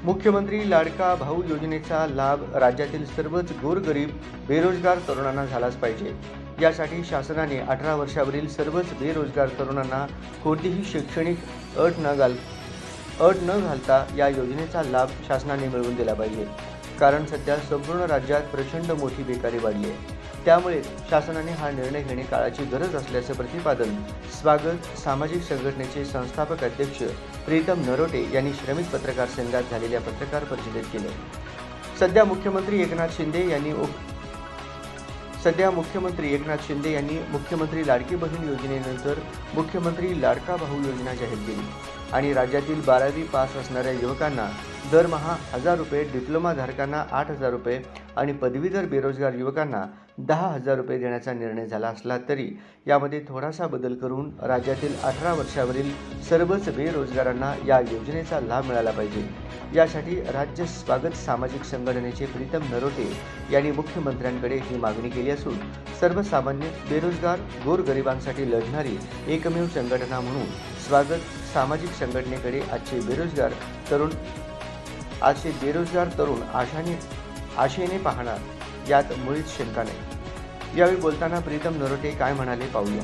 मुख्यमंत्री लाडका भाऊ योजनेचा लाभ राज्यातील सर्वच गोरगरीब बेरोजगार तरुणांना झालाच पाहिजे। यासाठी शासनाने 18 वर्षावरील सर्वच बेरोजगार तरुणांना कोणतीही शैक्षणिक अट न घालता या योजनेचा लाभ शासनाने मिळवून दिला पाहिजे। कारण सध्या संपूर्ण राज्यात प्रचंड मोठी बेकारी वाढली आहे। त्यामुळे शासनाने हा निर्णय घेणे काळाची गरज असल्याचे प्रतिपादन स्वागत सामाजिक संघटनेचे संस्थापक अध्यक्ष प्रीतम नरोटे यांनी श्रमिक पत्रकार संघात झालेल्या पत्रकार परिषदेत केले। सध्या मुख्यमंत्री एकनाथ शिंदे यांनी मुख्यमंत्री लाडकी बहीण योजनेनंतर मुख्यमंत्री लाडका भाऊ योजना जाहीर केली आणि राज्यातील 12वी पास असणाऱ्या युवकांना दरमहा 1000 रुपये, डिप्लोमा धारकांना 8000 रुपये आणि पदवीधर बेरोजगार युवकांना 10,000 रुपये देण्याचा निर्णय झाला असला तरी यामध्ये थोडासा बदल करून राज्यातील 18 वर्षावरील सर्वच बेरोजगारांना या योजनेचा लाभ मिळाला पाहिजे। यासाठी राज्य स्वागत सामाजिक संघटनेचे प्रीतम नरोटे यांनी मुख्यमंत्र्यांकडे ही मागणी केली असून सर्वसामान्य बेरोजगार गोरगरिबांसाठी लढणारी एकमेव संघटना म्हणून स्वागत सामाजिक संघटनेकडे आजचे बेरोजगार तरुण आशेने पाहणार यात मुळीच शंका नाही। यावेळी बोलताना प्रीतम नरोटे काय म्हणाले पाहूया।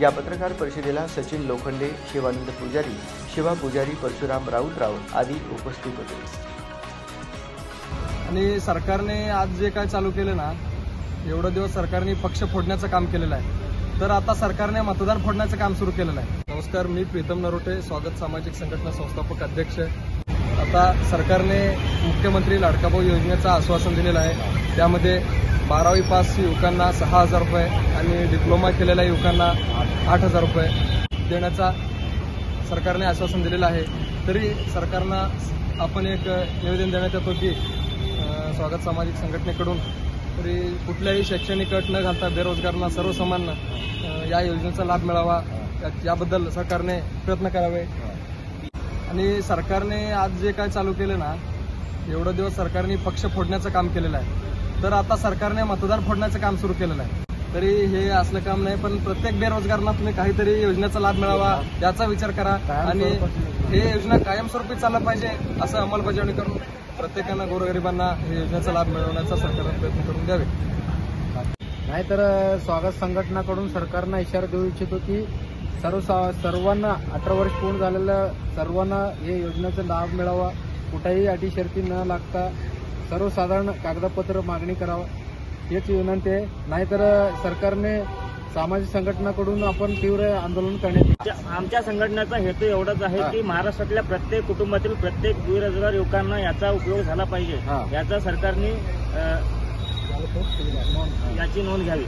या पत्रकार परिषदेला सचिन लोखंडे, शिवानंद पुजारी, शिवा पुजारी, परशुराम राऊतराव आदी उपस्थित होते। आणि सरकारने आज जे काय चालू केलं ना, एवढं दिवस सरकारने पक्ष फोडण्याचं काम केलेलं आहे, तर आता सरकारने मतदार फोडण्याचं काम सुरू केलेलं आहे। नमस्कार, मी प्रीतम नरोटे, स्वागत सामाजिक संघटना संस्थापक अध्यक्ष। आता सरकारने मुख्यमंत्री लाडका भाऊ योजनेचं आश्वासन दिलेलं आहे। त्यामध्ये 12वी पास युवकांना 6000 रुपये आणि डिप्लोमा केलेल्या युवकांना 8000 रुपये देण्याचा सरकारने आश्वासन दिलेलं आहे। तरी सरकारनं आपण एक निवेदन देण्यात येतो की स्वागत सामाजिक संघटनेकडून तरी कुठल्याही शैक्षणिक अट न घालता बेरोजगारांना सर्वसामान्य या योजनेचा लाभ मिळावा याबद्दल सरकारने प्रयत्न करावे। आणि सरकारने आज जे काय चालू केलं ना, एवढं दिवस सरकारने पक्ष फोडण्याचं काम केलेलं आहे, तर आता सरकारने मतदार फोडण्याचं काम सुरू केलेलं आहे। तरी हे असलं काम नाही, पण प्रत्येक बेरोजगारांना तुम्ही काहीतरी योजनेचा लाभ मिळावा याचा विचार करा आणि हे योजना कायमस्वरूपी चालला पाहिजे असं अंमलबजावणी करून प्रत्येकानं गोरगरिबांना हे योजनेचा लाभ मिळवण्याचा सरकारने प्रयत्न करून द्यावे। नाहीतर स्वागत संघटनाकडून सरकारला इशारा देऊ इच्छितो की सर्वांना 18 वर्ष पूर्ण झालेल्या सर्वांना हे योजनेचा लाभ मिळावा, कुठेही अटी शर्ती न लागता सर्वसाधारण कागदपत्र मागणी करावा हेच विनंती आहे। नाहीतर सरकारने सामाजिक संघटनाकडून आपण तीव्र आंदोलन करण्यात आमच्या संघटनेचा हेतू एवढाच आहे की महाराष्ट्रातल्या प्रत्येक कुटुंबातील प्रत्येक बेरोजगार युवकांना याचा उपयोग झाला पाहिजे, याचा सरकारने याची नोंद घ्यावी।